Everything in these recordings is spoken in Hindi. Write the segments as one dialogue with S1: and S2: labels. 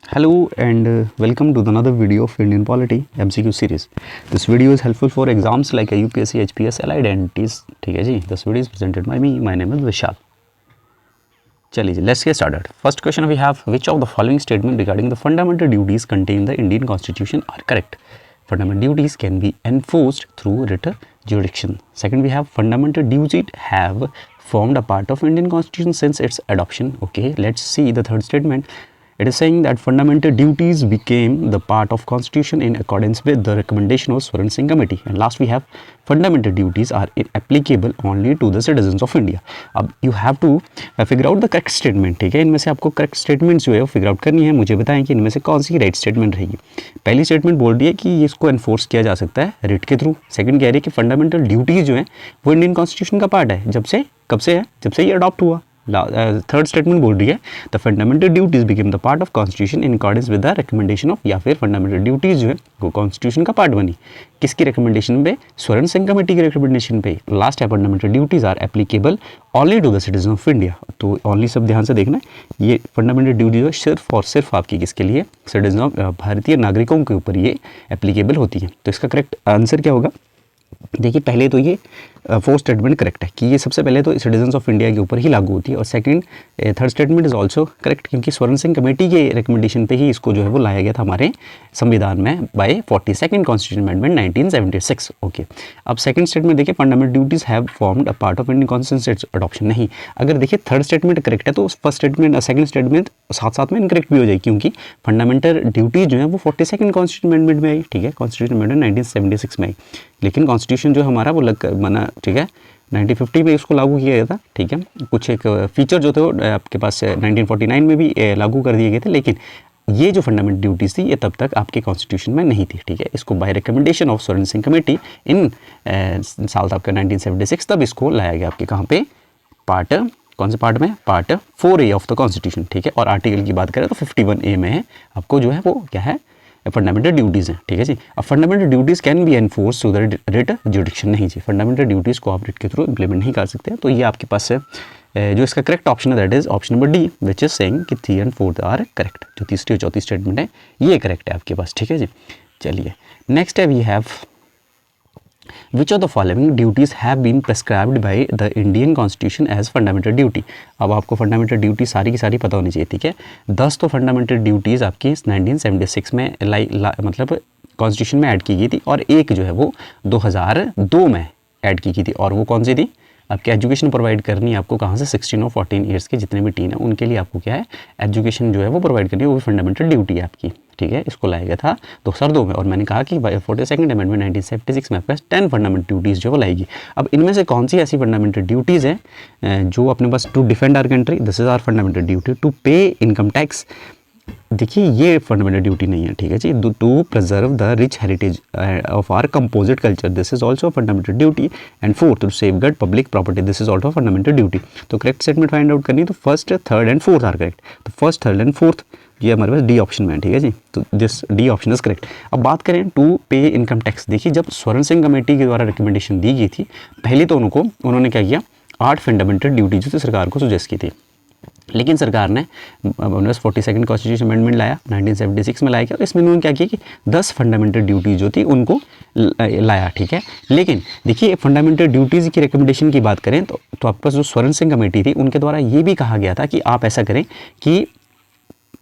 S1: Hello and welcome to another video of Indian Polity MCQ series. This video is helpful for exams like UPSC, HPS, allied entities. ठीक है जी. This video is presented by me. My name is Vishal. चलिए, let's get started. First question we have: which of the following statement regarding the fundamental duties contained in the Indian Constitution are correct? Fundamental duties can be enforced through writ jurisdiction. Second, we have fundamental duties have formed a part of Indian Constitution since its adoption. Okay, let's see the third statement. It is saying that fundamental duties became the part of Constitution in accordance with the recommendation of Swaran Singh Committee. And last we have fundamental duties are applicable only to the citizens of India. अब you have to figure out the correct statement. ठीक है, इनमें से आपको correct statement जो है वो figure out करनी है. मुझे बताएं कि इनमें से कौन सी right statement रहेगी. पहली statement बोल रही है कि इसको enforce किया जा सकता है writ के थ्रू. सेकंड कह रही है कि fundamental duties जो है वो इंडियन कॉन्स्टिट्यूशन का पार्ट है. कब से है? जब से ये अडॉप्ट हुआ. थर्ड स्टेटमेंट बोल रही है the fundamental duties became the part of constitution in accordance with the recommendation of, या फिर फंडामेंटल ड्यूटीज जो है वो कॉन्स्टिट्यूशन का पार्ट बनी. किसकी रिकमेंडेशन पे? स्वर्ण सिंह कमेटी की रिकमेंडेशन पे. लास्ट है fundamental duties are applicable only to the citizen of India. तो ओनली सब ध्यान से देखना है, ये फंडामेंटल ड्यूटीज सिर्फ और सिर्फ आपकी किसके लिए? सिटीजन ऑफ भारतीय नागरिकों के ऊपर ये एप्लीकेबल होती है. तो इसका करेक्ट आंसर क्या होगा? देखिए, पहले तो ये फोर्थ स्टेटमेंट करेक्ट है कि ये सबसे पहले तो सिटीजन्स ऑफ इंडिया के ऊपर ही लागू होती है. और second third statement is also correct क्योंकि स्वर्ण सिंह कमेटी के रिकमेंडेशन पे ही इसको जो है वो लाया गया था हमारे संविधान में by 42nd constitution amendment 1976. Okay, अब सेकंड स्टेटमेंट देखिए, fundamental duties have formed a part of Indian constitution adoption. नहीं, अगर देखिए थर्ड स्टेटमेंट करेक्ट है तो फर्स्ट स्टेटमेंट सेकंड स्टेटमेंट साथ साथ में इनकरेक्ट भी हो जाएगी क्योंकि फंडामेंटल ड्यूटीज जो है वो 42nd कॉन्स्टिट्यूशन अमेंडमेंट में आई. ठीक है, कॉन्स्टिट्यूशन अमेंडमेंट 1976 में आई, लेकिन कॉन्स्टिट्यूशन जो हमारा वो बना, ठीक है, 1950 में इसको लागू किया गया था. ठीक है, कुछ एक फीचर जो थे वो आपके पास 1949 में भी लागू कर दिए गए थे, लेकिन ये जो फंडामेंटल ड्यूटीज़ थी ये तब तक आपके कॉन्स्टिट्यूशन में नहीं थी. ठीक है, इसको बाय रिकमेंडेशन ऑफ स्वर्ण सिंह कमेटी इन साल था आपका 1976, तब इसको लाया गया आपके कहाँ पे? पार्ट, कौन से पार्ट में? Part 4A of the constitution. ठीक है, और आर्टिकल की बात करें तो 51A में है आपको जो है वो क्या है? फंडामेंटल ड्यूटीज़ हैं. ठीक है जी. अब fundamental duties can be enforce through the writ जुडिक्शन. नहीं जी, फंडामेंटल ड्यूटीज़ को आप रिट के थ्रू इंप्लीमेंट नहीं कर सकते. तो ये आपके पास है जो इसका करेक्ट ऑप्शन है that is option number D, which is saying कि 3 और 4 आर करेक्ट. जो तीसरी और चौथी स्टेटमेंट है ये करेक्ट है आपके पास. ठीक है जी. चलिए, नेक्स्ट है we have Which of the following duties have been prescribed by the Indian Constitution as fundamental duty? अब आपको फंडामेंटल ड्यूटी सारी की सारी पता होनी चाहिए. ठीक है, 10 तो फंडामेंटल ड्यूटीज़ आपकी 1976 में मतलब कॉन्स्टिट्यूशन में ऐड की गई थी और एक जो है वो 2002 में ऐड की गई थी. और वो कौन सी थी? आपकी एजुकेशन प्रोवाइड करनी है आपको कहाँ से? 16 और 14 ईयर्स के जितने भी टीन है उनके लिए आपको क्या है? एजुकेशन जो है वो प्रोवाइड करनी है, वो भी फंडामेंटल ड्यूटी है आपकी. ठीक है, इसको लाया गया था 2002 में. और मैंने कहा कि 42nd अमेंडमेंट 1976 में आपके पास 10 फंडामेंटल ड्यूटीज़ जो वो लाएगी. अब इनमें से कौन सी ऐसी फंडामेंटल ड्यूटीज़ हैं जो अपने पास? To defend our country, this is our fundamental duty. To pay income tax, देखिए ये फंडामेंटल ड्यूटी नहीं है. ठीक है जी. To preserve the rich heritage of our composite culture, this is also fundamental duty. And fourth, to safeguard public property, this is also fundamental duty. तो करेक्ट स्टेटमेंट फाइंड आउट करनी है तो first, third and fourth are correct. तो फर्स्ट, थर्ड एंड फोर्थ ये हमारे पास डी ऑप्शन में है. ठीक है जी. तो this D option is correct. अब बात करें टू पे इनकम टैक्स, देखिए जब स्वर्ण सिंह कमेटी के द्वारा रिकमेंडेशन दी गई थी पहले तो उन्होंने क्या किया? 8 फंडामेंटल ड्यूटी जो थी सरकार को सुजेस्ट की थी, लेकिन सरकार ने 42nd कॉन्स्टिट्यूशन अमेंडमेंट लाया 1976 में लाया गया. और इसमें उन्होंने क्या किया कि 10 फंडामेंटल ड्यूटीज़ जो थी उनको लाया. ठीक है, लेकिन देखिए फंडामेंटल ड्यूटीज़ की रिकमेंडेशन की बात करें तो आपके पास जो स्वर्ण सिंह कमेटी थी उनके द्वारा ये भी कहा गया था कि आप ऐसा करें कि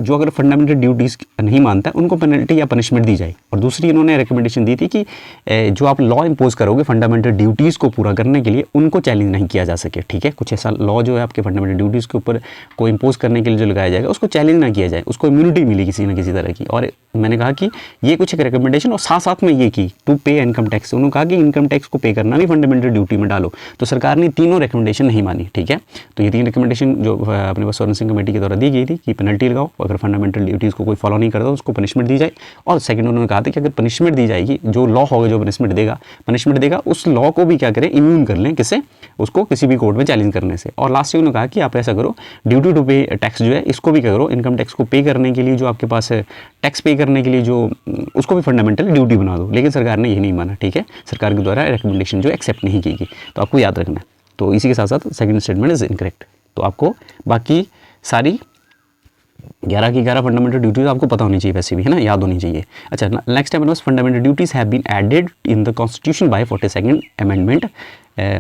S1: जो अगर फंडामेंटल ड्यूटीज़ नहीं मानता है उनको पेनल्टी या पनिशमेंट दी जाए. और दूसरी इन्होंने रिकमेंडेशन दी थी कि जो आप लॉ इंपोज करोगे फंडामेंटल ड्यूटीज़ को पूरा करने के लिए उनको चैलेंज नहीं किया जा सके. ठीक है, कुछ ऐसा लॉ जो है आपके फंडामेंटल ड्यूटीज़ के ऊपर को इंपोज करने के लिए जो लगाया जाएगा उसको चैलेंज ना किया जाए, उसको इम्यूनिटी मिली किसी न किसी तरह की. और मैंने कहा कि ये कुछ एक रिकमेंडेशन और साथ साथ में ये की टू पे इनकम टैक्स, उन्होंने कहा कि इनकम टैक्स को पे करना भी फंडामेंटल ड्यूटी में डालो. तो सरकार ने तीनों रिकमेंडेशन नहीं मानी. ठीक है, तो ये 3 रिकमेंडेशन जो अपने पास स्वर्ण सिंह कमेटी के द्वारा दी गई थी कि पेनल्टी लगाओ, अगर फंडामेंटल ड्यूटीज़ को कोई फॉलो नहीं करता उसको पनिशमेंट दी जाए. और सेकंड उन्होंने कहा था कि अगर पनिशमेंट दी जाएगी, जो लॉ होगा जो पनिशमेंट देगा उस लॉ को भी क्या करें? इम्यून कर लें. किससे? उसको किसी भी कोर्ट में चैलेंज करने से. और लास्ट में उन्होंने कहा कि आप ऐसा करो, ड्यूटी टू पे टैक्स जो है इसको भी क्या करो? इनकम टैक्स को पे करने के लिए जो आपके पास टैक्स पे करने के लिए जो उसको भी फंडामेंटल ड्यूटी बना दो. लेकिन सरकार ने ये नहीं माना. ठीक है, सरकार के द्वारा रिकमेंडेशन जो एक्सेप्ट नहीं की गई. तो आपको याद रखना है. तो इसी के साथ साथ सेकंड स्टेटमेंट इज इनकरेक्ट. तो आपको बाकी सारी 11 की 11 फंडामेंटल ड्यूटीज आपको पता होनी चाहिए वैसे भी, है ना, याद होनी चाहिए। अच्छा, नेक्स्ट है fundamental duties have been added in the constitution by 42nd amendment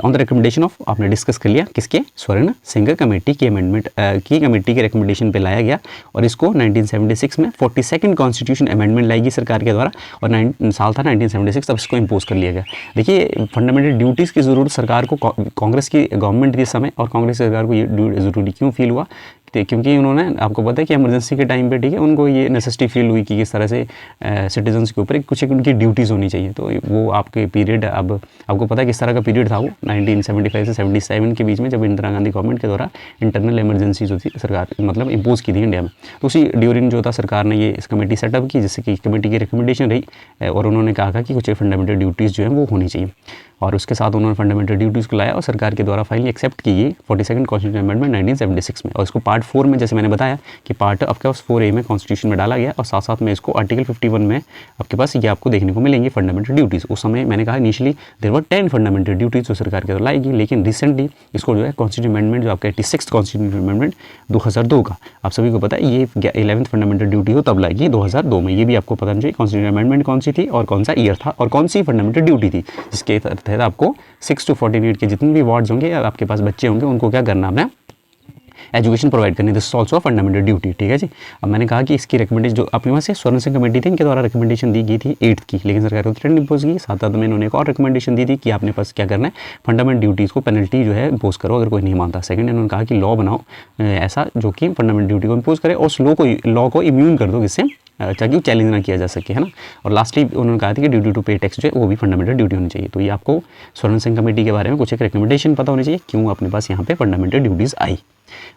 S1: on the recommendation of, आपने डिस्कस कर लिया किसके, स्वर्ण सिंह कमेटी की अमेंडमेंट की कमेटी के रिकमेंडेशन पे लाया गया और इसको 1976 में 42nd कॉन्स्टिट्यूशन अमेंडमेंट लाएगी सरकार के द्वारा और साल था 1976, तब इसको इम्पोज कर लिया गया। देखिए फंडामेंटल ड्यूटीज़ की ज़रूरत सरकार को कांग्रेस की गवर्नमेंट के समय और कांग्रेस सरकार को ये ज़रूरी क्यों फील हुआ, क्योंकि उन्होंने, आपको पता है कि इमरजेंसी के टाइम पे, ठीक है, उनको ये नेसेसिटी फील हुई कि किस तरह से सिटीजन्स के ऊपर कुछ एक उनकी ड्यूटीज़ होनी चाहिए। तो वो आपके पीरियड, अब आपको पता है किस तरह का पीरियड था वो 1975 से 77 के बीच में, जब इंदिरा गांधी गवर्नमेंट के द्वारा इंटरनल इमरजेंसी जो थी सरकार मतलब इम्पोज की थी इंडिया में। तो उसी ड्यूरिंग जो था सरकार ने ये इस कमेटी सेटअप की, जिससे कि कमेटी की रिकमेंडेशन रही और उन्होंने कहा कि कुछ फंडामेंटल ड्यूटीज़ जो है वो होनी चाहिए और उसके साथ उन्होंने फंडामेंटल ड्यूटीज़ को लाया और सरकार के द्वारा फाइनली एक्सेप्ट की गई 42nd कॉन्स्टिट्यूशन अमेंडमेंट 1976 में। और इसको पार्ट 4 में, जैसे मैंने बताया कि पार्ट आपके पास 4A में कॉन्स्टिट्यूशन में डाला गया और साथ साथ में इसको आर्टिकल 51 में आपके पास ये आपको देखने को मिलेंगे फंडामेंटल ड्यूटीज़। उस समय मैंने कहा initially there were 10 fundamental duties जो सरकार के द्वारा लाएगी, लेकिन रिसेंटली इसको जो है कॉन्स्टिट्यूशन अमेंडमेंट जो आपका 86th कॉन्स्टिट्यूशन अमेंडमेंट 2002 का, आप सभी को पता है ये 11th फंडामेंटल ड्यूटी हो तब लाएगी 2002 में। ये भी आपको पता नहीं चाहिए कॉन्स्टिट्यूशन अमेंडमेंट कौन सी थी और कौन सा ईयर था और कौन सी फंडामेंटल ड्यूटी थी, जिसके तहत आपको 6 to 48 के जितने भी वार्ड्स होंगे, आपके पास बच्चे होंगे, उनको क्या करना है, एजुकेशन प्रोवाइड करनी। दिस ऑल्सो फंडामेंटल ड्यूटी, ठीक है जी। अब मैंने कहा कि इसकी रिकमेंडेशन जो अपने पास से स्वर्ण सिंह कमेटी थी, इनके द्वारा रिकमेंडेशन दी गई थी 8th की, लेकिन सरकार को ट्रेंड इम्पोज की। साथ में इन्होंने एक और रिकमेंडेशन दी थी कि आपने पास क्या करना है, फंडामेंटल ड्यूटीज़ को पेनल्टी जो है इम्पोज करो अगर कोई नहीं मानता। सेकंड इन्होंने कहा कि लॉ बनाओ ऐसा जो कि फंडामेंटल ड्यूटी को इम्पोज करे और उस लॉ को इम्यून कर दो, जिससे ताकि चैलेंज ना किया जा सके, है ना। और लास्टली उन्होंने कहा था कि ड्यूटी टू पे टैक्स जो है वो भी फंडामेंटल ड्यूटी होनी चाहिए। तो ये आपको स्वर्ण सिंह कमेटी के बारे में कुछ एक रिकमेंडेशन पता होनी चाहिए क्यों अपने पास यहाँ पे फंडामेंटल ड्यूटीज़ आई।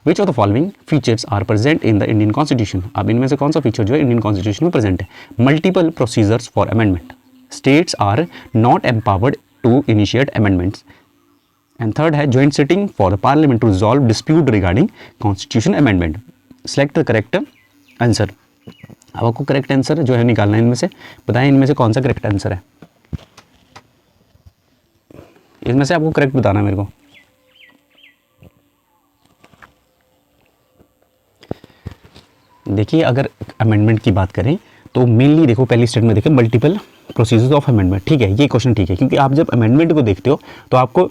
S1: Which of the following features are present in the Indian constitution, अब इनमें से कौन सा फीचर जो है इंडियन कॉन्स्टिट्यूशन में प्रेजेंट है। Multiple procedures for amendment, states are not empowered to initiate amendments, and third है joint sitting for the parliament to resolve dispute regarding constitution amendment. Select the correct answer. अब आपको करेक्ट आंसर जो है निकालना है, इनमें से बताएं इनमें से कौन सा करेक्ट आंसर है, इसमें से आपको करेक्ट बताना मेरे को। देखिए अगर अमेंडमेंट की बात करें तो मेनली देखो पहली स्टेटमेंट देखें मल्टीपल प्रोसीजर्स ऑफ अमेंडमेंट, ठीक है, ये क्वेश्चन ठीक है, क्योंकि आप जब अमेंडमेंट को देखते हो तो आपको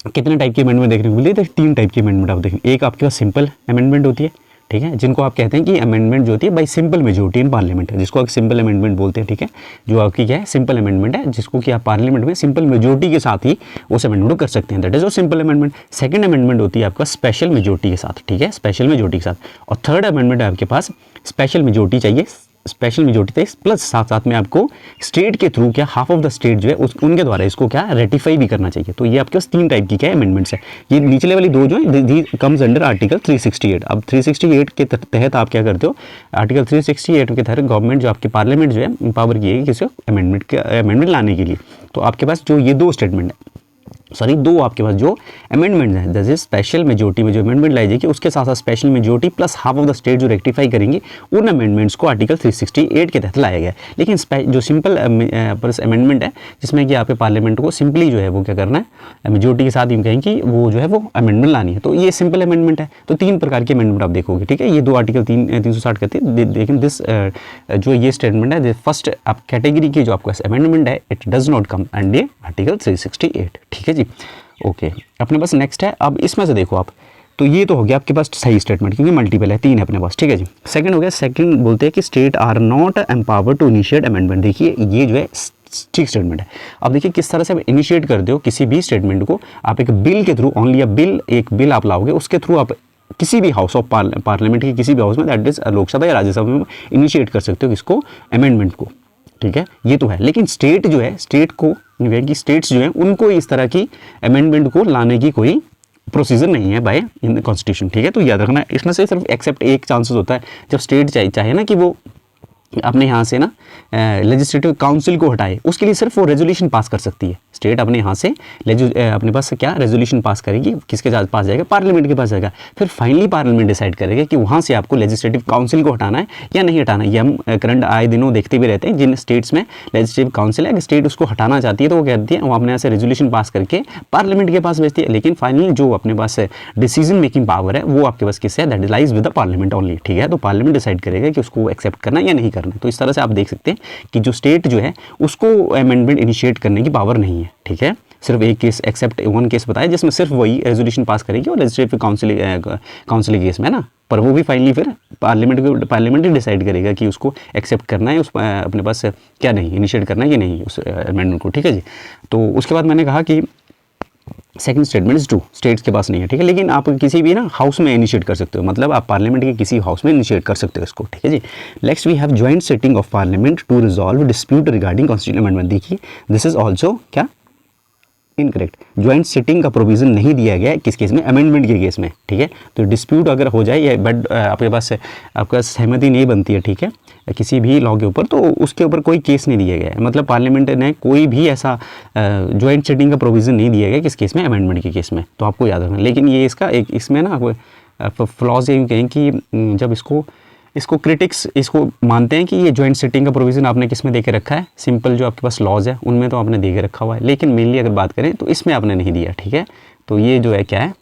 S1: कितने टाइप की अमेंडमेंट देखने को मिली, तो 3 टाइप की अमेंडमेंट आप देखें। एक आपके पास सिंपल अमेंडमेंट होती है, ठीक है, जिनको आप कहते हैं कि अमेंडमेंट जो होती है by simple majority in parliament है, जिसको आप सिंपल अमेंडमेंट बोलते हैं, ठीक है, जो आपकी क्या है सिंपल अमेंडमेंट है, जिसको कि आप पार्लियामेंट में सिंपल मेजोरिटी के साथ ही उस अमेंडमेंट को कर सकते हैं, that is simple amendment. Second amendment होती है आपका स्पेशल मेजोरिटी के साथ, ठीक है, स्पेशल मेजोरिटी के साथ। और थर्ड अमेंडमेंट है आपके पास स्पेशल मेजोरिटी चाहिए, स्पेशल मेजोरिटी प्लस साथ साथ में आपको स्टेट के थ्रू क्या हाफ ऑफ द स्टेट जो है उनके द्वारा इसको क्या रेटिफाई भी करना चाहिए। तो ये आपके पास 3 टाइप की क्या अमेंडमेंट्स है। ये निचले वाली 2 जो है कम्स अंडर आर्टिकल 368। अब 368 के तहत आप क्या करते हो, आर्टिकल 368 के तहत गवर्नमेंट जो आपके पार्लियामेंट जो है पावर की है किसी अमेंडमेंट लाने के लिए। तो आपके पास जो ये 2 स्टेटमेंट है, सॉरी 2 आपके पास जो अमेंडमेंट है, जैसे स्पेशल मेजोरिटी में जो अमेंडमेंट लाई जाएगी उसके साथ साथ special majority plus half of the state जो रेक्टिफाई करेंगे, उन अमेंडमेंट्स को आर्टिकल 368 के तहत लाया गया है। लेकिन जो सिंपल अमेंडमेंट है जिसमें कि आपके पार्लियामेंट को सिंपली जो है वो क्या करना है, मेजोरिटी के साथ ही कहें कि वो जो है वो अमेंडमेंट लानी है, तो ये सिंपल अमेंडमेंट है। तो 3 प्रकार के अमेंडमेंट आप देखोगे, ठीक है, ये 2 आर्टिकल 360 कहते हैं, लेकिन दिस जो ये स्टेटमेंट है फर्स्ट आप कैटेगरी की जो आपको अमेंडमेंट है it does not come and ये आर्टिकल 368, ठीक है जी। ओके, अपने पास नेक्स्ट है, अब इसमें से देखो आप, तो ये तो हो गया आपके पास सही स्टेटमेंट क्योंकि मल्टीपल है, 3 है अपने पास, ठीक है जी। सेकंड हो गया, सेकंड बोलते हैं कि state are not empowered to initiate amendment. देखिए ये जो है ठीक स्टेटमेंट है। अब देखिए किस तरह से आप इनिशिएट करते हो किसी भी स्टेटमेंट को, आप एक बिल के थ्रू ओनली एक बिल आप लाओगे, उसके थ्रू आप किसी भी हाउस ऑफ पार्लियामेंट के किसी भी हाउस में, दैट इज लोकसभा या राज्यसभा में इनिशिएट कर सकते हो इसको अमेंडमेंट को, ठीक है, ये तो है। लेकिन स्टेट जो है, स्टेट्स जो है उनको इस तरह की अमेंडमेंट को लाने की कोई प्रोसीजर नहीं है बाय इन कॉन्स्टिट्यूशन, ठीक है। तो याद रखना इसमें से सिर्फ एक्सेप्ट एक चांसेस होता है जब स्टेट चाहे ना कि वो अपने यहाँ से ना लेजिस्लेटिव काउंसिल को हटाए, उसके लिए सिर्फ वो रेजोल्यूशन पास कर सकती है। स्टेट अपने यहाँ से अपने पास से क्या रेजोल्यूशन पास करेगी, किसके पास जाएगा, पार्लियामेंट के पास जाएगा। फिर फाइनली पार्लियामेंट डिसाइड करेगा कि वहाँ से आपको लेजिस्लेटिव काउंसिल को हटाना है या नहीं हटाना है। ये हम करंट आए दिनों देखते भी रहते हैं, जिन स्टेट्स में लेजिस्लेटिव काउंसिल है, स्टेट उसको हटाना चाहती है तो वो कहती है वो अपने यहाँ से रेजोल्यूशन पास करके पार्लियामेंट के पास भेजती है। लेकिन फाइनली जो अपने पास डिसीजन मेकिंग पावर है वो आपके पास किससे है, that lies with the parliament only. ठीक है, तो पार्लियामेंट डिसाइड करेगा कि उसको एक्सेप्ट करना या नहीं करना। तो इस तरह से आप देख सकते हैं कि जो स्टेट जो है उसको अमेंडमेंट इनिशिएट करने की पावर नहीं है। ठीक है, सिर्फ एक केस एक्सेप्ट वन केस बताया जिसमें सिर्फ वही रेजोल्यूशन पास करेगी और लेजिस्लेटिव काउंसिल केस में ना, पर वो भी फाइनली फिर पार्लियामेंट ही डिसाइड करेगा कि उसको एक्सेप्ट करना है, उस अपने पास क्या नहीं इनिशिएट करना है कि नहीं उस अमेंडमेंट को। ठीक है जी, तो उसके बाद मैंने कहा कि second statement is true, states के पास नहीं है। ठीक है, लेकिन आप किसी भी ना हाउस में इनिशिएट कर सकते हो, मतलब आप पार्लियामेंट के किसी हाउस में इनिशिएट कर सकते हो इसको। ठीक है जी, next we have joint sitting of parliament to resolve dispute regarding constitution amendment. देखिए दिस इज ऑल्सो क्या इनकरेक्ट, ज्वाइंट सिटिंग का प्रोविजन नहीं दिया गया है किस केस में, अमेंडमेंट के केस में। ठीक है, तो डिस्प्यूट अगर हो जाए या बट आपके पास आपका सहमति नहीं बनती है, ठीक है, किसी भी लॉ के ऊपर, तो उसके ऊपर कोई केस नहीं दिया गया है। मतलब पार्लियामेंट ने कोई भी ऐसा ज्वाइंट सिटिंग का प्रोविजन नहीं दिया गया किस केस में, अमेंडमेंट के केस में। तो आपको याद रखना। लेकिन ये इसका एक इसमें ना फ्लॉज ये कहें कि जब इसको क्रिटिक्स इसको मानते हैं कि ये जॉइंट सिटिंग का प्रोविज़न आपने किस में दे के रखा है, सिंपल जो आपके पास लॉज है उनमें तो आपने दे के रखा हुआ है, लेकिन मेनली अगर बात करें तो इसमें आपने नहीं दिया। ठीक है, तो ये जो है क्या है,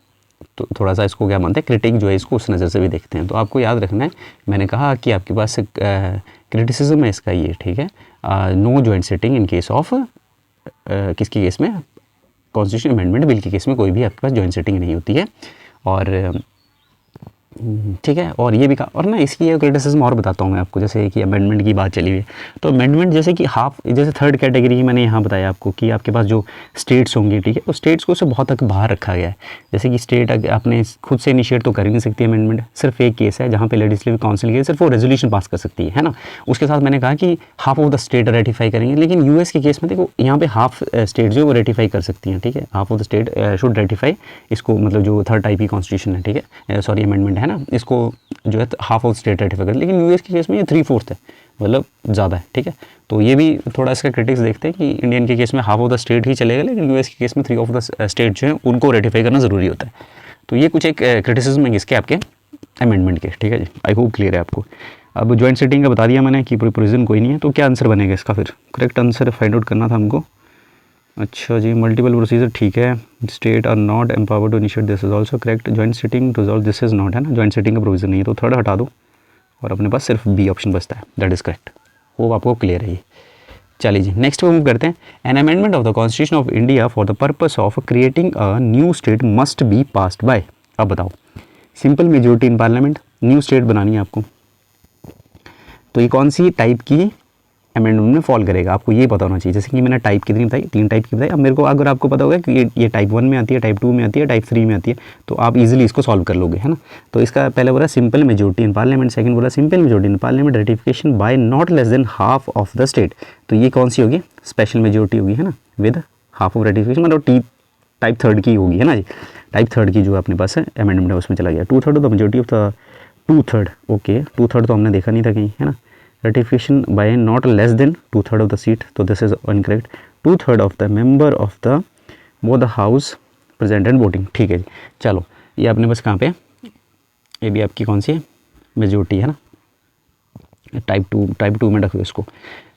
S1: तो थोड़ा सा इसको क्या मानते हैं, क्रिटिक जो है इसको उस नज़र से भी देखते हैं। तो आपको याद रखना है, मैंने कहा कि आपके पास क्रिटिसिज्म है इसका ये। ठीक है, no joint sitting in case of किसके केस में, कॉन्स्टिट्यूशन अमेंडमेंट बिल के केस में कोई भी आपके पास जॉइंट सिटिंग नहीं होती है। और ठीक है, और ये भी कहा, और ना इसकी एक क्रिटिसिज्म और बताता हूँ मैं आपको। जैसे कि अमेंडमेंट की बात चली हुई है, तो अमेंडमेंट जैसे कि जैसे थर्ड कैटेगरी की मैंने यहाँ बताया आपको कि आपके पास जो स्टेट्स होंगी, ठीक है, तो स्टेट्स को उससे बहुत तक बाहर रखा गया है। जैसे कि स्टेट अपने खुद से इनिशिएट तो कर ही नहीं सकती अमेंडमेंट, सिर्फ एक केस है जहाँ पे लेजिस्लेटिव काउंसिल के सिर्फ वो रेजोल्यूशन पास कर सकती है ना। उसके साथ मैंने कहा कि half of the state ratify करेंगे, लेकिन यूएस के केस में देखो यहाँ पे हाफ स्टेट जो वो रेटिफाई कर सकती हैं। ठीक है, half of the state should ratify इसको, मतलब जो थर्ड टाइप की कॉन्स्टिट्यूशन है, ठीक है, सॉरी अमेंडमेंट है ना, इसको जो है हाफ ऑफ स्टेट रेटिफाई कर। लेकिन यूएस के केस में ये 3/4 है, मतलब ज़्यादा है। ठीक है, तो ये भी थोड़ा इसका क्रिटिक्स देखते हैं कि इंडियन के केस में हाफ ऑफ द स्टेट ही चलेगा, लेकिन यूएस के केस में 3 ऑफ द स्टेट जो है उनको रेटिफाई करना ज़रूरी होता है। तो ये कुछ एक क्रिटिसिज्म है इसके आपके अमेंडमेंट के। ठीक है जी, आई होप क्लियर है आपको। अब जॉइंट सिटिंग का बता दिया मैंने कि प्रोविजन कोई नहीं है, तो क्या आंसर बनेगा इसका, फिर करेक्ट आंसर फाइंड आउट करना था हमको। अच्छा जी, मल्टीपल प्रोसीजर, ठीक है, state are not empowered to initiate, this is also correct. Joint sitting resolve, this is not, है ना, जॉइंट सिटिंग का प्रोविजन नहीं है, तो थर्ड हटा दो और अपने पास सिर्फ बी ऑप्शन बचता है, दैट इज करेक्ट। वो आपको क्लियर है ये। चलिए जी, नेक्स्ट पे मूव करते हैं। An amendment of the constitution of India for the purpose of creating a new state must be passed by. अब बताओ, simple majority in parliament, new state बनानी है आपको, तो ये कौन सी टाइप की अमेंडमेंट में फॉल करेगा, आपको ये पता होना चाहिए। जैसे कि मैंने टाइप कितनी बताई, 3 टाइप की बताई। अब मेरे को अगर आपको पता होगा कि ये टाइप 1 में आती है, टाइप 2 में आती है, टाइप 3 में आती है, तो आप इजीली इसको सॉल्व कर लोगे, है ना। तो इसका पहले बोला simple majority in parliament, second बोला simple majority in parliament, ratification by not less than half of the state. तो ये कौन सी होगी, स्पेशल मेजोरिटी होगी, है ना, विद हाफ ऑफ रेटिफिकेशन, मतलब टाइप 3 की होगी, है ना जी। टाइप 3 की जो अपने पास है अमेंडमेंट है उसमें चला गया। 2/3 of the majority of the 2/3, okay, 2/3 तो हमने देखा नहीं था कहीं, है ना। Ratification by not less than 2/3 of the seat, तो this is incorrect. 2/3 of the member of the वो the house present and voting, ठीक है जी। चलो ये अपने पास कहाँ पे, ये भी आपकी कौन सी है, मेजोरिटी, है ना, टाइप टू में रखो इसको।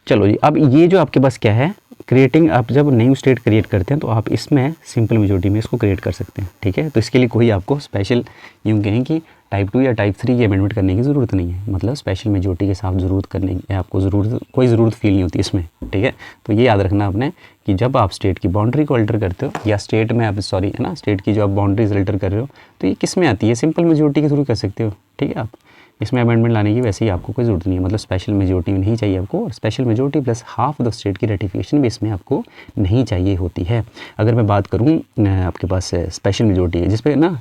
S1: चलो जी, अब ये जो आपके पास क्या है, क्रिएटिंग, आप जब न्यू स्टेट क्रिएट करते हैं तो आप इसमें सिंपल मेजोरिटी में इसको क्रिएट कर सकते हैं, ठीक है। तो इसके लिए कोई आपको स्पेशल यूँ कहें कि टाइप 2 या टाइप 3 की अमेंडमेंट करने की ज़रूरत नहीं है, मतलब स्पेशल मेजोरिटी के साथ ज़रूरत करने की आपको कोई ज़रूरत फील नहीं होती इसमें, ठीक है। तो ये याद रखना आपने कि जब आप स्टेट की बाउंड्री को अल्टर करते हो या स्टेट में आप है ना, स्टेट की जो आप बाउंड्रीज अल्टर कर रहे हो, तो ये किस में आती है, सिंपल मेजोरिटी के थ्रू कर सकते हो, ठीक है। आप इसमें अमेंडमेंट लाने की वैसे ही आपको कोई ज़रूरत नहीं है, मतलब स्पेशल मेजोरिटी नहीं चाहिए आपको, और special majority plus half of the state की रेटिफिकेशन भी इसमें आपको नहीं चाहिए होती है। अगर मैं बात करूँ आपके पास स्पेशल मेजोरिटी है जिसपे ना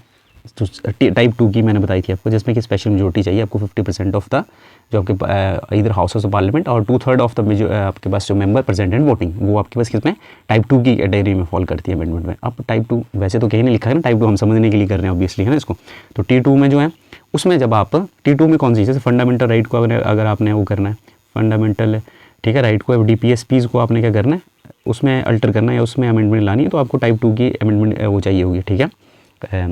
S1: टाइप 2 की मैंने बताई थी आपको, जिसमें कि स्पेशल मेजोरिटी चाहिए आपको 50% ऑफ द जो आपके इधर हाउस ऑफ पार्लियामेंट, और 2/3 ऑफ द आपके पास जो मेंबर प्रेजेंट एंड वोटिंग, वो आपके पास किसमें टाइप 2 की कैटेगरी में फॉल करती है अमेंडमेंट में। अब टाइप 2 वैसे तो कहीं नहीं लिखा है ना, टाइप 2 हम समझने के लिए कर रहे हैं ऑब्वियसली, है ना इसको। तो T2 में जो है उसमें जब आप T2 में कौन सी, जैसे फंडामेंटल राइट को अगर आपने वो करना है, फंडामेंटल, ठीक है, राइट को DPSPs को आपने क्या करना है, उसमें अल्टर करना है या उसमें अमेंडमेंट लानी है, तो आपको टाइप 2 की अमेंडमेंट वो चाहिए होगी, ठीक है।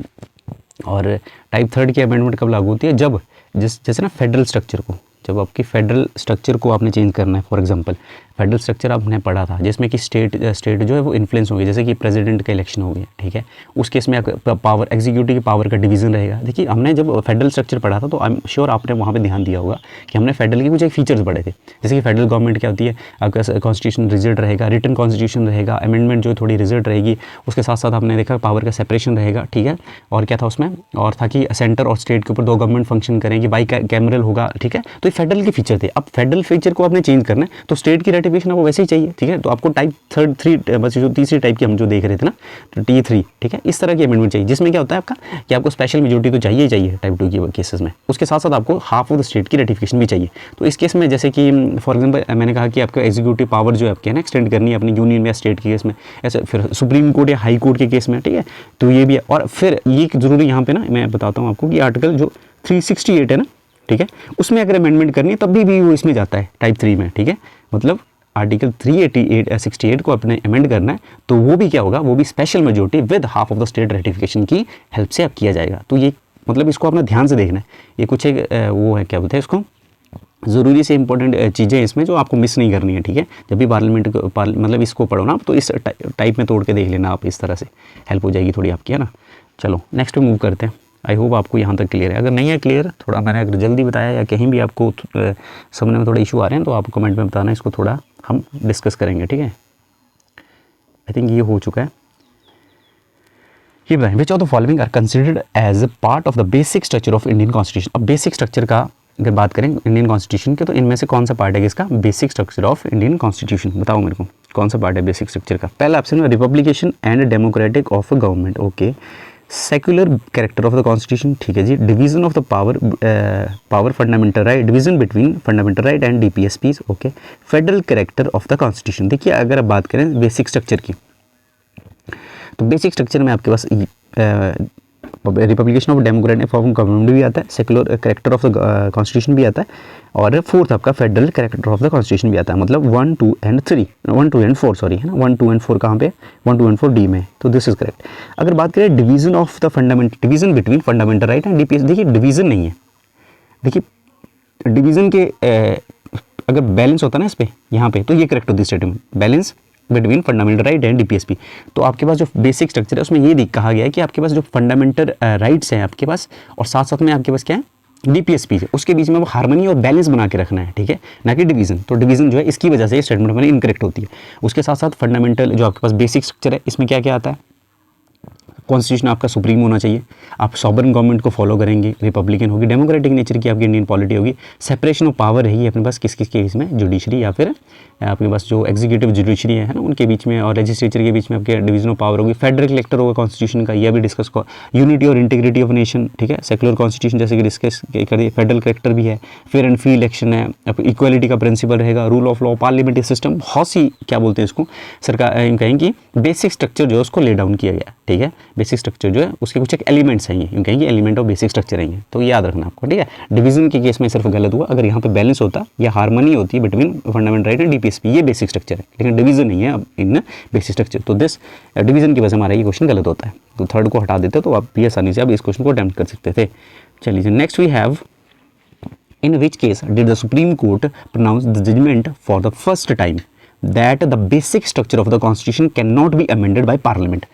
S1: और टाइप 3 की अमेंडमेंट कब लागू होती है, जब जैसे ना फेडरल स्ट्रक्चर को, जब आपकी फेडरल स्ट्रक्चर को आपने चेंज करना है। फॉर एग्जांपल फेडरल स्ट्रक्चर आपने पढ़ा था जिसमें कि स्टेट जो है वो इन्फ्लुएंस होगी, जैसे कि प्रेसिडेंट का इलेक्शन हो गया, ठीक है, उस केस में पावर एग्जीक्यूटिव की पावर का डिवीजन रहेगा। देखिए हमने जब फेडरल स्ट्रक्चर पढ़ा था तो आई एम श्योर आपने वहाँ पे ध्यान दिया होगा कि हमने फेडरल के कुछ एक फीचर्स पढ़े थे, जैसे कि फेडरल गवर्नमेंट क्या होती है, आपका कॉन्स्टिट्यूशन रिजिड रहेगा, रिटन कॉन्स्टिट्यूशन रहेगा, अमेंडमेंट जो है थोड़ी रिजिड रहेगी, उसके साथ साथ आपने देखा पावर का सेपरेशन रहेगा, ठीक है। और क्या था उसमें, और था कि सेंटर और स्टेट के ऊपर 2 गवर्नमेंट फंक्शन करेंगी, बाई कैमरल होगा, ठीक है। तो ये फेडरल के फीचर थे। अब फेडरल फीचर को आपने चेंज करना है तो स्टेट की रेटिफिकेशन आपको वैसे ही चाहिए, ठीक है। तो आपको टाइप 3 बस जो तीसरी टाइप की हम जो देख रहे थे ना, तो T3, ठीक है, इस तरह की अमेंडमेंट चाहिए, जिसमें क्या होता है आपका कि आपको स्पेशल मेजोरिटी तो चाहिए चाहिए टाइप 2 की केसेस में, उसके साथ साथ आपको हाफ ऑफ द स्टेट की रेटिफिकेशन भी चाहिए। तो इस केस में जैसे कि फॉर एग्जाम्पल मैंने कहा कि आपको एग्जीक्यूटिव पावर जो है आपके ना एक्सटेंड करनी है अपनी यूनियन या स्टेट के केस में, ऐसे फिर सुप्रीम कोर्ट या हाई कोर्ट के केस में, ठीक है, तो ये भी है। और फिर ये जरूरी यहाँ पे ना मैं बताता हूँ आपको कि आर्टिकल जो 368 है ना, ठीक है, उसमें अगर अमेंडमेंट करनी है तब भी वो इसमें जाता है टाइप 3 में, ठीक है। मतलब आर्टिकल 368 को अपने अमेंड करना है तो वो भी क्या होगा, वो भी special majority with half of the state ratification की हेल्प से अब किया जाएगा। तो ये मतलब इसको आपने ध्यान से देखना है, ये कुछ एक वो है क्या बोलते हैं इसको, ज़रूरी से इंपॉर्टेंट चीज़ें इसमें जो आपको मिस नहीं करनी है, ठीक है। जब भी मतलब इसको पढ़ो ना तो इस टाइप में तोड़ के देख लेना आप, इस तरह से हेल्प हो जाएगी थोड़ी आपकी, है ना। चलो नेक्स्ट पे मूव करते हैं। आई होप आपको यहाँ तक क्लियर है। अगर नहीं है क्लियर, थोड़ा मैंने अगर जल्दी बताया या कहीं भी आपको समझने में थोड़ा इशू आ रहे हैं तो आप कमेंट में बताना, इसको थोड़ा हम डिस्कस करेंगे, ठीक है। आई थिंक ये हो चुका है। ये बताएं, which of the following are considered as part of the basic structure of Indian constitution. अब बेसिक स्ट्रक्चर का अगर बात करें इंडियन कॉन्स्टिट्यूशन के, तो इनमें से कौन सा पार्ट है इसका basic structure of Indian constitution, बताओ मेरे को कौन सा पार्ट है बेसिक स्ट्रक्चर का। पहला ऑप्शन है republication and democratic of government, okay. Secular character of the constitution, ठीक है जी। Division of the power fundamental right, division between fundamental right and DPSPs, okay. Federal character of the constitution. देखिए अगर आप बात करें बेसिक स्ट्रक्चर की, तो बेसिक स्ट्रक्चर में आपके पास republication of democratic form of government भी आता है, secular character of the constitution भी आता है, और फोर्थ आपका federal character of the constitution भी आता है। मतलब 1, 2 and 4 सॉरी, है ना, 1, 2 and 4 कहाँ पे, 1, 2 and 4 डी में, तो दिस इज करेक्ट। अगर बात करें division of the fundamental, division between fundamental right and DPS, देखिए डिवीजन नहीं है, देखिए डिवीजन के अगर बैलेंस होता है ना इस पे यहाँ पे, तो ये करेक्ट होती है statement, balance between fundamental right and DPSP। तो आपके पास जो बेसिक स्ट्रक्चर है उसमें ये कहा गया है कि आपके पास जो फंडामेंटल राइट्स हैं आपके पास, और साथ साथ में आपके पास क्या है DPSP है, उसके बीच में वो हार्मनी और बैलेंस बना के रखना है, ठीक है, ना कि डिवीजन। तो डिवीजन जो है इसकी वजह से ये स्टेटमेंट में इनकरेक्ट होती है। उसके साथ साथ फंडामेंटल जो आपके पास बेसिक स्ट्रक्चर है इसमें क्या क्या आता है, कॉन्स्टिट्यूशन आपका सुप्रीम होना चाहिए, आप सॉवरेन गवर्नमेंट को फॉलो करेंगे, रिपब्लिकन होगी, डेमोक्रेटिक नेचर की आपकी इंडियन पॉलिटी होगी, सेपरेशन ऑफ पावर रहेगी अपने पास किस किस के बीच में, जुडिशरी या फिर आपके पास जो एग्जीक्यूटिव जुडिशरी है ना उनके बीच में, और लेजिस्लेचर के बीच में आपके डिवीजन ऑफ पावर होगी, फेडरल कलेक्टर होगा कॉन्स्टिट्यूशन का, यह भी डिस्कस को, यूनिटी और इंटीग्रिटी ऑफ नेशन, ठीक है, सेक्युलर कॉन्स्टिट्यूशन जैसे कि डिस्कस करिए, फेडरल कलेक्टर भी है, फेयर एंड फ्री इलेक्शन है, इक्वालिटी का प्रिंसिपल रहेगा, rule of law, parliamentary system, बहुत सी क्या बोलते हैं इसको सरकार कहेंगे बेसिक स्ट्रक्चर जो है उसको ले डाउन किया गया, ठीक है। बेसिक स्ट्रक्चर जो है उसके कुछ एक एलिमेंट्स हैं, ये कहेंगे एलिमेंट ऑफ बेसिक स्ट्रक्चर है, तो याद रखना आपको, ठीक है। डिवीजन के केस में सिर्फ गलत हुआ, अगर यहाँ पे बैलेंस होता या हार्मनी होती है between fundamental right and DPSP, ये बेसिक स्ट्रक्चर है, लेकिन डिवीजन नहीं है अब इन बेसिक स्ट्रक्चर। तो दिस डिवीजन की वजह से हमारा ये क्वेश्चन गलत होता है, तो थर्ड को हटा देते तो आप भी आसानी से आप इस क्वेश्चन को अटेम्प्ट कर सकते थे। चलिए next we have, in which case did the Supreme Court pronounce the judgment for the first time that the basic structure of the constitution cannot be amended by parliament,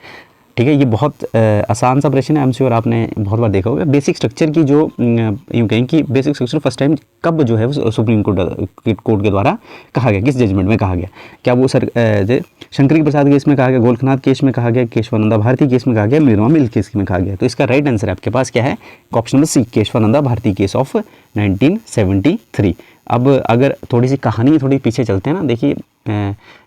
S1: ठीक है। ये बहुत आसान सा प्रश्न है, आई एम श्योर आपने बहुत बार देखा होगा। बेसिक स्ट्रक्चर की जो यूँ कहें कि बेसिक स्ट्रक्चर फर्स्ट टाइम कब जो है वो सुप्रीम कोर्ट के द्वारा कहा गया, किस जजमेंट में कहा गया, क्या वो शंकर प्रसाद केस में कहा गया, गोरखनाथ केस में कहा गया, केशवानंदा भारती केस में कहा गया, मीरवा मिल केस में कहा गया। तो इसका राइट आंसर आपके पास क्या है, option number C, Kesavananda Bharati case of 1973। अब अगर थोड़ी सी कहानी थोड़ी पीछे चलते हैं ना, देखिए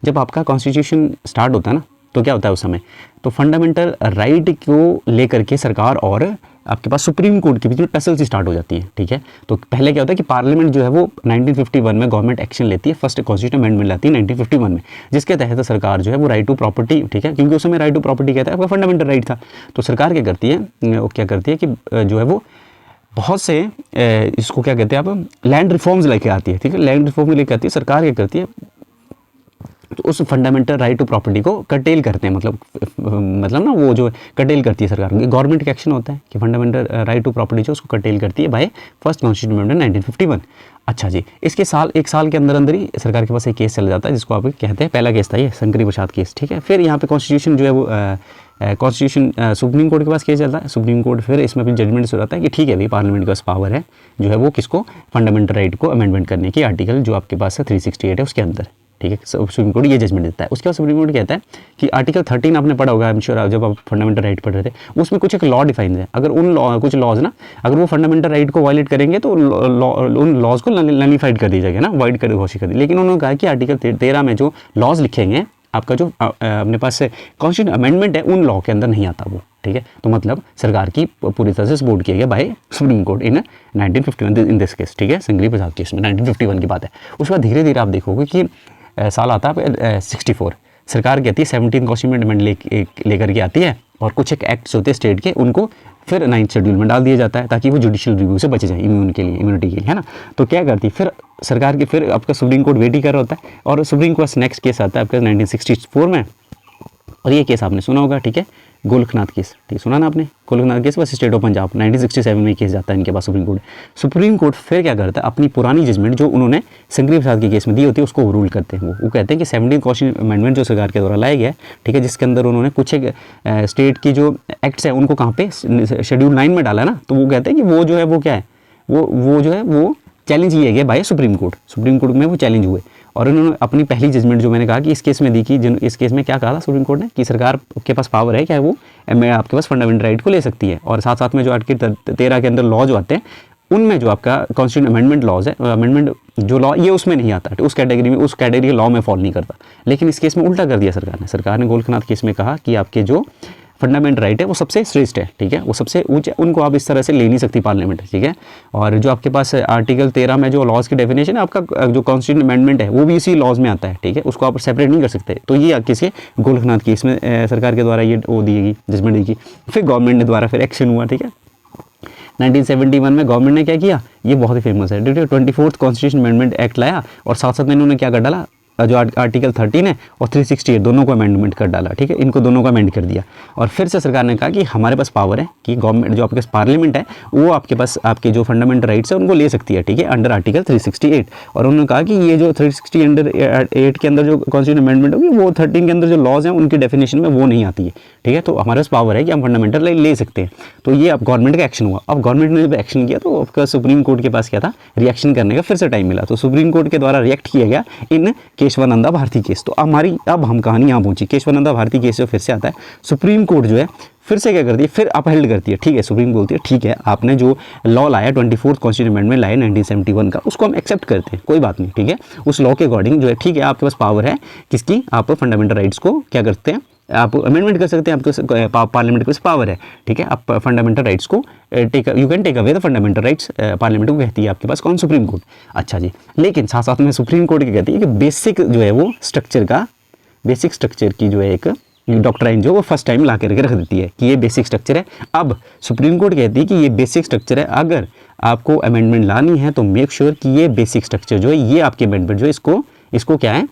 S1: जब आपका कॉन्स्टिट्यूशन स्टार्ट होता है ना तो क्या होता है उस समय, तो फंडामेंटल राइट को लेकर के सरकार और आपके पास सुप्रीम कोर्ट के बीच में टसल सी स्टार्ट हो जाती है, ठीक है। तो पहले क्या होता है कि पार्लियामेंट जो है वो 1951 में गवर्नमेंट एक्शन लेती है, फर्स्ट कॉन्स्टिट्यूशन अमेंडमेंट लाती है 1951 में, जिसके तहत सरकार जो है वो राइट टू प्रॉपर्टी, ठीक है, क्योंकि उस समय राइट टू प्रॉपर्टी कहता है आपका फंडामेंटल राइट था, तो सरकार क्या करती है, वो क्या करती है कि जो है वो बहुत से इसको क्या कहते हैं आप, लैंड रिफॉर्म्स लेके आती है, ठीक है, लैंड रिफॉर्म लेके आती है सरकार, क्या करती है तो उस फंडामेंटल राइट टू प्रॉपर्टी को कर्टेल करते हैं, मतलब ना वो जो कर्टेल करती है सरकार, गवर्नमेंट का एक्शन होता है कि फंडामेंटल राइट टू प्रॉपर्टी जो उसको कर्टेल करती है बाय फर्स्ट कॉन्स्टिट्यूशन अमेंडमेंट 1951। अच्छा जी, इसके एक साल के अंदर अंदर ही सरकार के पास एक केस चल जाता है जिसको आप कहते हैं, पहला केस था ये शंकरी प्रसाद केस, ठीक है। फिर यहाँ पे कॉन्स्टिट्यूशन जो है वो कॉन्स्टिट्यूशन सुप्रीम कोर्ट के पास केस चलता है, सुप्रीम कोर्ट फिर इसमें भी जजमेंट हो जाता है कि ठीक है भाई पार्लियामेंट के पास पावर है जो है वो किसको, फंडामेंटल राइट को अमेंडमेंट करने की, आर्टिकल जो आपके पास है 368 है उसके अंदर, ठीक है। सुप्रीम कोर्ट ये जजमेंट देता है। उसके बाद सुप्रीम कोर्ट कहता है कि आर्टिकल 13 आपने पढ़ा होगा, आई एम श्योर, जब आप फंडामेंटल राइट पढ़ रहे थे, उसमें कुछ एक लॉ डिफाइन है, अगर उन कुछ लॉज ना अगर वो फंडामेंटल राइट को वायलेट करेंगे तो उन लॉज को नलिफाइड कर दिया जाएगा ना, वाइड कर घोषित कर दी। लेकिन उन्होंने कहा कि आर्टिकल 13 में जो लॉज लिखेंगे आपका जो अपने पास कॉन्स्टिट्यूशन अमेंडमेंट है उन लॉ के अंदर नहीं आता वो, ठीक है। तो मतलब सरकार की पूरी तरह से सपोर्ट किया गया by Supreme Court in 1951 in this case, ठीक है, शंकरी प्रसाद केस में 1951 की बात है। उसके बाद धीरे धीरे आप देखोगे कि साल आता है 64, सरकार कहती है 17 कॉन्स्टिट्यूशन अमेंडमेंट लेकर के आती है और कुछ एक एक्ट्स होते हैं स्टेट के, उनको फिर 9th शेड्यूल में डाल दिया जाता है ताकि वो जुडिशियल रिव्यू से बच जाए, इम्यूनिटी के लिए, है ना। तो क्या करती है फिर सरकार की, फिर आपका सुप्रीम कोर्ट वेट ही कर रहा होता है और सुप्रीम कोर्ट नेक्स्ट केस आता है आपका 1964 में, और ये केस आपने सुना होगा, ठीक है, गोलखनाथ केस, ठीक सुना ना आपने, गोलखनाथ केस बस स्टेट ऑफ पंजाब 1967 में केस जाता है इनके पास सुप्रीम कोर्ट फिर क्या करता है, अपनी पुरानी जजमेंट जो उन्होंने शंकरी प्रसाद के केस में दी होती है उसको रूल करते हैं। वो कहते हैं कि 17 कॉन्स्टिट्यूशन अमेंडमेंट जो सरकार के द्वारा लाया गया है, ठीक है, जिसके अंदर उन्होंने कुछ एक स्टेट की जो एक्ट्स है उनको कहाँ पे शेड्यूल 9 में डाला ना, तो वो कहते हैं कि वो जो है वो क्या है, वो जो है वो चैलेंज किए गए बाय सुप्रीम कोर्ट में वो चैलेंज हुए। और उन्होंने अपनी पहली जजमेंट जो मैंने कहा कि इस केस में दी कि इस केस में क्या कहा था सुप्रीम कोर्ट ने कि सरकार के पास पावर है क्या है वो आपके पास फंडामेंटल राइट को ले सकती है, और साथ साथ में जो आर्टिकल 13 के अंदर लॉ जो आते हैं उनमें जो आपका कॉन्स्टिट्यूशन अमेंडमेंट लॉज है, अमेंडमेंट जो लॉ ये उसमें नहीं आता, उस कैटेगरी में, उस कैटेगरी लॉ में फॉल नहीं करता। लेकिन इस केस में उल्टा कर दिया सरकार ने गोलखनाथ केस में कहा कि आपके जो फंडामेंटल राइट है वो सबसे श्रेष्ठ है, ठीक है, वो सबसे ऊंचा, उनको आप इस तरह से ले नहीं सकती पार्लियामेंट, ठीक है। और जो आपके पास आर्टिकल 13 में जो लॉज की डेफिनेशन है, आपका जो कॉन्स्टिट्यूशन अमेंडमेंट है वो भी इसी लॉज में आता है, ठीक है, उसको आप सेपरेट नहीं कर सकते। तो ये किसी गोलखनाथ केस में सरकार के द्वारा ये वो दी गई जजमेंट दी गई, फिर गवर्नमेंट ने द्वारा फिर एक्शन हुआ, ठीक है। 1971 में गवर्नमेंट ने क्या किया, ये बहुत ही फेमस है, 24th कॉन्स्टिट्यूशन अमेंडमेंट एक्ट लाया और साथ साथ में इन्होंने क्या कर डाला, जो आर्टिकल 13 है और 368 दोनों को अमेंडमेंट कर डाला, ठीक है, इनको दोनों को अमेंड कर दिया। और फिर से सरकार ने कहा कि हमारे पास पावर है कि गवर्नमेंट जो आपके पास पार्लियामेंट है वो आपके पास आपके जो फंडामेंटल राइट्स है उनको ले सकती है, ठीक है, अंडर आर्टिकल 368। और उन्होंने कहा कि ये जो 360 अंडर 8 के अंदर जो कॉन्स्टिट्यूशन अमेंडमेंट होगी वो 13 के अंदर जो लॉज हैं उनकी डेफिनेशन में वो नहीं आती है, ठीक है। तो हमारे पास पावर है कि हम फंडामेंटल ले सकते हैं। तो ये अब गवर्नमेंट का एक्शन हुआ। अब गवर्नमेंट ने जब एक्शन किया तो आपका सुप्रीम कोर्ट के पास क्या था, रिएक्शन करने का फिर से टाइम मिला। तो सुप्रीम कोर्ट के द्वारा रिएक्ट किया गया इन केशवानंदा भारती केस। तो अब हम कहानी यहाँ पहुंची, केशवानंदा भारती केस जो फिर से आता है, सुप्रीम कोर्ट जो है फिर से क्या करती है, फिर अपहेल्ड करती है, ठीक है, सुप्रीम बोलती है ठीक है आपने जो लॉ लाया 24th कॉन्स्टिट्यूशन अमेंडमेंट लाया 1971 का उसको हम एक्सेप्ट करते हैं, कोई बात नहीं, ठीक है, उस लॉ के अकॉर्डिंग जो है ठीक है आपके पास पावर है किसकी, आप फंडामेंटल राइट्स को क्या करते हैं, आप अमेंडमेंट कर सकते हैं, आपके पार्लियामेंट के पास पावर है, ठीक है, आप फंडामेंटल राइट्स को you can take away the fundamental rights, parliament को कहती है आपके पास कौन, सुप्रीम कोर्ट। अच्छा जी, लेकिन साथ साथ में सुप्रीम कोर्ट की कहती है कि बेसिक जो है वो बेसिक स्ट्रक्चर की जो है एक डॉक्ट्राइन जो वो फर्स्ट टाइम ला करके रख देती है कि ये बेसिक स्ट्रक्चर है। अब सुप्रीम कोर्ट कहती है कि ये बेसिक स्ट्रक्चर है, अगर आपको अमेंडमेंट लानी है तो मेक श्योर कि ये बेसिक स्ट्रक्चर जो है ये आपके अमेंडमेंट जो है इसको क्या है,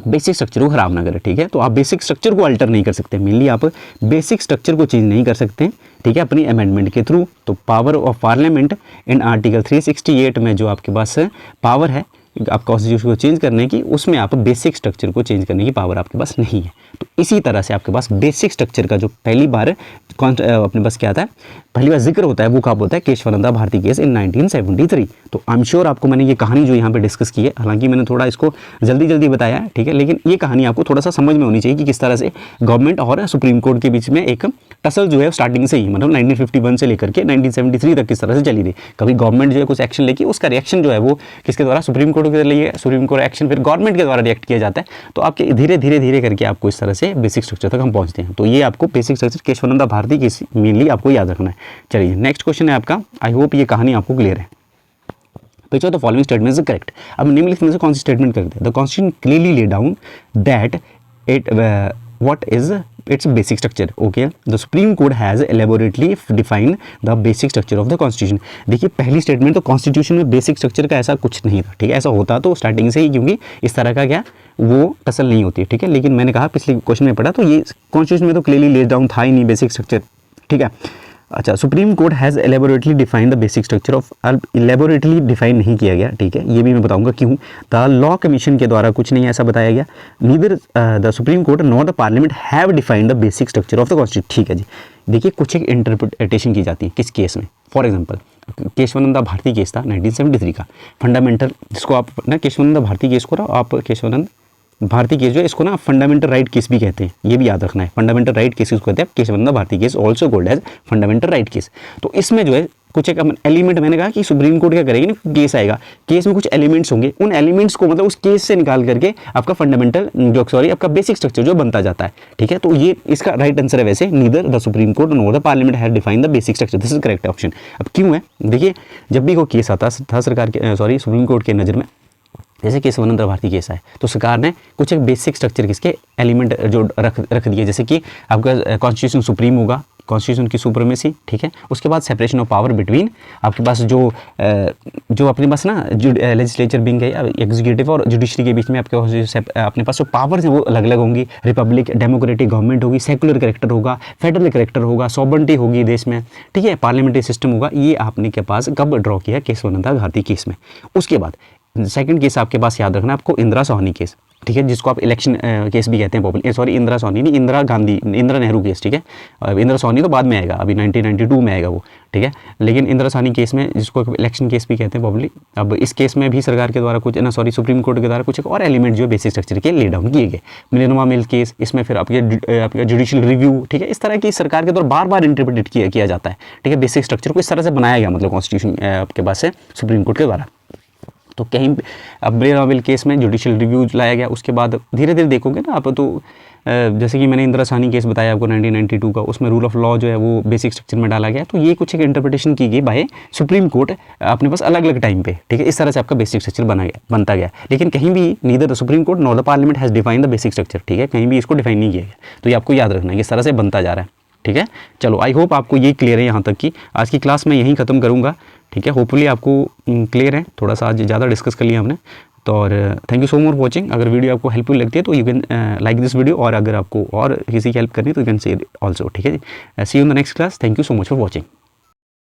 S1: बेसिक स्ट्रक्चर को खराब ना करे, ठीक है। तो आप बेसिक स्ट्रक्चर को अल्टर नहीं कर सकते, मेनली आप बेसिक स्ट्रक्चर को चेंज नहीं कर सकते, ठीक है, अपनी अमेंडमेंट के थ्रू। तो power of parliament in article 368 में जो आपके पास पावर है आप कॉन्स्टिट्यूशन को चेंज करने की, उसमें आप बेसिक स्ट्रक्चर को चेंज करने की पावर आपके पास नहीं है। तो इसी तरह से आपके पास बेसिक स्ट्रक्चर का जो पहली बार अपने पास क्या आता है, पहली बार जिक्र होता है वो कब होता है, केशवानंदा भारती केस इन 1973। तो आई एम श्योर आपको मैंने ये कहानी जो यहाँ पे डिस्कस की है, हालांकि मैंने थोड़ा इसको जल्दी बताया है, ठीक है, लेकिन ये कहानी आपको थोड़ा सा समझ में होनी चाहिए कि किस तरह से गवर्नमेंट और सुप्रीम कोर्ट के बीच में एक टसल जो है स्टार्टिंग से ही, मतलब 1951 से लेकर के 1973 तक किस तरह से चली रही। कभी गवर्नमेंट जो है कुछ एक्शन लेके उसका रिएक्शन जो है वो किसके द्वारा, सुप्रीम कोर्ट के लिए, सुप्रीम कोर्ट एक्शन फिर गवर्नमेंट के द्वारा रिएक्ट किया जाता है। तो आपके धीरे करके आपको इस तरह से बेसिक स्ट्रक्चर तक हम पहुंचते हैं। तो ये आपको बेसिक स्ट्रक्चर केशवानंदा भारती की मेनली आपको याद रखना है। चलिए नेक्स्ट क्वेश्चन है आपका, आई होप ये कहानी आपको क्लियर है। Which of the following statements is correct? अब निम्नलिखित में से कौन सी स्टेटमेंट करते हैं? The Constitution clearly lay down that what is its basic structure. Okay, the Supreme Court has elaborately defined the basic structure of the Constitution. देखिए पहली स्टेटमेंट तो कॉन्स्टिट्यूशन में बेसिक स्ट्रक्चर का ऐसा कुछ नहीं था, ठीक है, ऐसा होता तो स्टार्टिंग से ही, क्योंकि इस तरह का क्या वो टसल नहीं होती, ठीक है, लेकिन मैंने कहा पिछले क्वेश्चन में पढ़ा तो ये कॉन्स्टिट्यूशन में तो क्लियरली लेड डाउन था ही नहीं बेसिक स्ट्रक्चर, ठीक है। अच्छा, supreme court has elaborately defined the basic structure of, elaborately define नहीं किया गया, ठीक है, ये भी मैं बताऊंगा क्यों। द लॉ कमीशन के द्वारा कुछ नहीं ऐसा बताया गया। Neither the supreme court nor the parliament have defined the basic structure of the constitution, ठीक है जी। देखिए कुछ एक इंटरप्रिटेशन की जाती है किस केस में, for example Kesavananda Bharati case था 1973 का, फंडामेंटल, जिसको आप ना केशवानंद भारती केस को ना आप केशवानंद भारती केस जो है इसको ना फंडामेंटल राइट केस भी कहते हैं, ये भी याद रखना है। फंडामेंटल राइट केस इसको कहते हैं, Kesavananda Bharati case also called as fundamental right case. तो इसमें जो है कुछ एक एलिमेंट, मैंने कहा कि सुप्रीम कोर्ट क्या करेगी ना, केस आएगा, केस में कुछ एलिमेंट्स होंगे, उन एलिमेंट्स को मतलब उस केस से निकाल करके आपका फंडामेंटल जो आपका बेसिक स्ट्रक्चर जो बनता जाता है, ठीक है। तो ये इसका राइट आंसर है वैसे, neither the supreme court nor the parliament have define the basic structure, this is correct option. अब क्यों है, देखिए जब भी कोई केस आता था सरकार के सुप्रीम कोर्ट के नज़र में, जैसे केशवानंद भारती केस है, तो सरकार ने कुछ एक बेसिक स्ट्रक्चर किसके एलिमेंट जो रख दिए, जैसे कि आपका कॉन्स्टिट्यूशन सुप्रीम होगा, कॉन्स्टिट्यूशन की सुप्रीमेसी, ठीक है। उसके बाद सेपरेशन ऑफ पावर बिटवीन आपके पास जो अपने पास ना लेजिस्लेचर बिंग है, एग्जीक्यूटिव और जुडिशरी के बीच में अपने पास जो पावर्स हैं वो अलग अलग होंगी। रिपब्लिक डेमोक्रेटिक गवर्नमेंट होगी, सेकुलर करेक्टर होगा, फेडरल करेक्टर होगा, सॉवर्निटी होगी देश में, ठीक है, पार्लियामेंट्री सिस्टम होगा। ये आपने के पास कब ड्रॉ किया, केशवानंद भारती केस में। उसके बाद सेकंड केस आपके पास याद रखना आपको, इंदिरा सोहनी केस, ठीक है, जिसको आप इलेक्शन केस भी कहते हैं पॉपुलर, सॉरी इंदिरा सोहनी नहीं, इंदिरा नेहरू केस, ठीक है। इंदिरा सोहनी तो बाद में आएगा, अभी 1992 में आएगा वो, ठीक है, लेकिन इंदिरा सोहनी केस में जिसको इलेक्शन केस भी कहते हैं पॉपुलरली। अब इस केस में भी सरकार के द्वारा कुछ सुप्रीम कोर्ट के द्वारा कुछ और एलिमेंट जो बेसिक स्ट्रक्चर के ले डाउन किए गए। मिलेनियम मिल केस, इसमें फिर आपका जुडिशियल रिव्यू, ठीक है, इस तरह की सरकार के द्वारा बार बार इंटरप्रेट किया जाता है, ठीक है। बेसिक स्ट्रक्चर को इस तरह से बनाया गया, मतलब कॉन्स्टिट्यूशन आपके पास है सुप्रीम कोर्ट के द्वारा। तो कहीं अब मिलेनियम केस में जुडिशियल रिव्यू लाया गया, उसके बाद धीरे धीरे देखोगे ना आप, तो जैसे कि मैंने इंदिरा सोहनी केस बताया आपको 1992 का, उसमें रूल ऑफ लॉ जो है वो बेसिक स्ट्रक्चर में डाला गया। तो ये कुछ एक इंटरप्रिटेशन की गई बाय सुप्रीम कोर्ट अपने पास अलग अलग टाइम पे, ठीक है, इस तरह से आपका बेसिक स्ट्रक्चर बनता गया। लेकिन कहीं भी neither the supreme court nor the parliament has define the basic structure, ठीक है, कहीं भी इसको डिफाइन नहीं किया गया। तो ये आपको याद रखना है, इस तरह से बनता जा रहा है, ठीक है। चलो आई होप आपको ये क्लियर है यहाँ तक की। आज की क्लास में यहीं ख़त्म करूँगा, ठीक है, होपफुली आपको क्लियर है। थोड़ा सा आज ज़्यादा डिस्कस कर लिया हमने, तो और thank you so much watching. अगर वीडियो आपको हेल्पफुल लगती है तो you can like this video, और अगर आपको और किसी की हेल्प करनी है तो यू कैन से ऑल्सो, ठीक है जी। See you in the next class, thank you so much for watching.